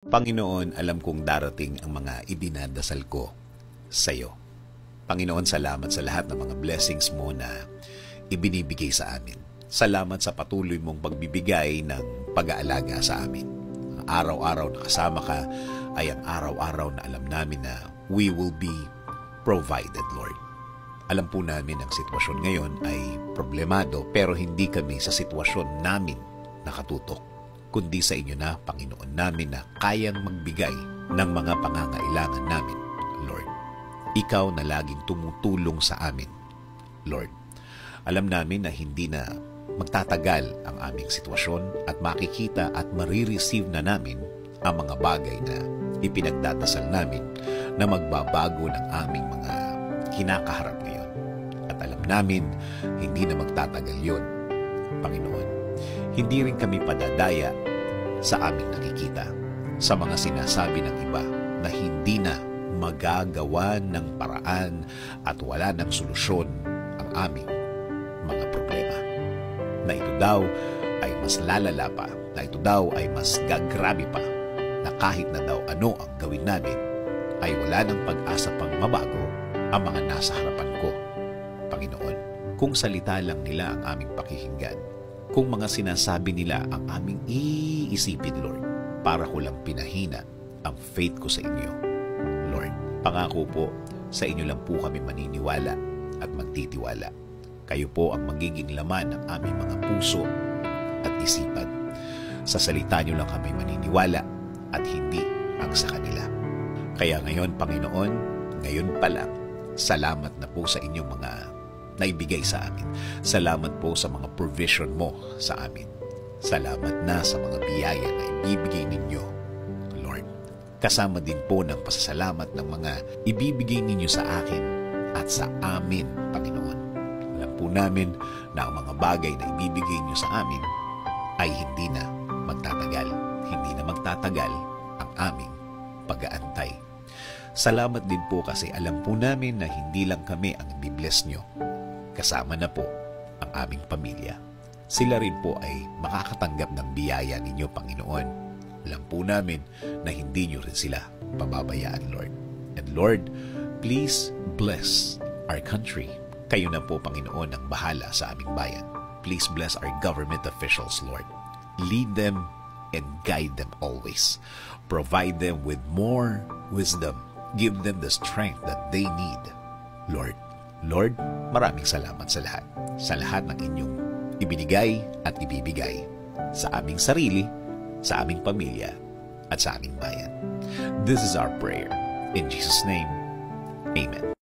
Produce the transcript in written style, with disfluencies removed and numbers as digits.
Panginoon, alam kong darating ang mga idinadasal ko sa iyo. Panginoon, salamat sa lahat ng mga blessings mo na ibinibigay sa amin. Salamat sa patuloy mong pagbibigay ng pag-aalaga sa amin. Ang araw-araw na kasama ka ay ang araw-araw na alam namin na we will be provided, Lord. Alam po namin ang sitwasyon ngayon ay problemado pero hindi kami sa sitwasyon namin nakatutok, kundi sa inyo na, Panginoon namin, na kayang magbigay ng mga pangangailangan namin, Lord. Ikaw na laging tumutulong sa amin, Lord. Alam namin na hindi na magtatagal ang aming sitwasyon at makikita at marireceive na namin ang mga bagay na ipinagdadasal namin na magbabago ng aming mga kinakaharap ngayon. At alam namin, hindi na magtatagal yun, Panginoon. Hindi rin kami padadaya sa aming nakikita, sa mga sinasabi ng iba na hindi na magagawa ng paraan at wala ng solusyon ang aming mga problema. Na ito daw ay mas lalala pa, na ito daw ay mas gagrabe pa, na kahit na daw ano ang gawin namin, ay wala ng pag-asa pang mabago ang mga nasa harapan ko, Panginoon. Kung salita lang nila ang aming pakikinggan, kung mga sinasabi nila ang aming iisipin, Lord, para ko lang pinahina ang faith ko sa inyo, Lord. Pangako po, sa inyo lang po kami maniniwala at magtitiwala. Kayo po ang magiging laman ng aming mga puso at isipan. Sa salita nyo lang kami maniniwala at hindi ang sa kanila. Kaya ngayon, Panginoon, ngayon pa lang, salamat na po sa inyong mga naibigay sa amin. Salamat po sa mga provision mo sa amin. Salamat na sa mga biyaya na ibibigay ninyo, Lord. Kasama din po ng pasasalamat ng mga ibibigay ninyo sa akin at sa amin, Panginoon. Alam po namin na ang mga bagay na ibibigay ninyo sa amin ay hindi na magtatagal. Hindi na magtatagal ang aming pag-aantay. Salamat din po kasi alam po namin na hindi lang kami ang ibibless nyo. Kasama na po ang aming pamilya. Sila rin po ay makakatanggap ng biyaya ninyo, Panginoon. Alam po namin na hindi nyo rin sila pababayaan, Lord. And Lord, please bless our country. Kayo na po, Panginoon, ang bahala sa aming bayan. Please bless our government officials, Lord. Lead them and guide them always. Provide them with more wisdom. Give them the strength that they need, Lord. Lord, maraming salamat sa lahat. Sa lahat ng inyong ibinigay at ibibigay sa aming sarili, sa aming pamilya, at sa aming bayan. This is our prayer. In Jesus' name, Amen.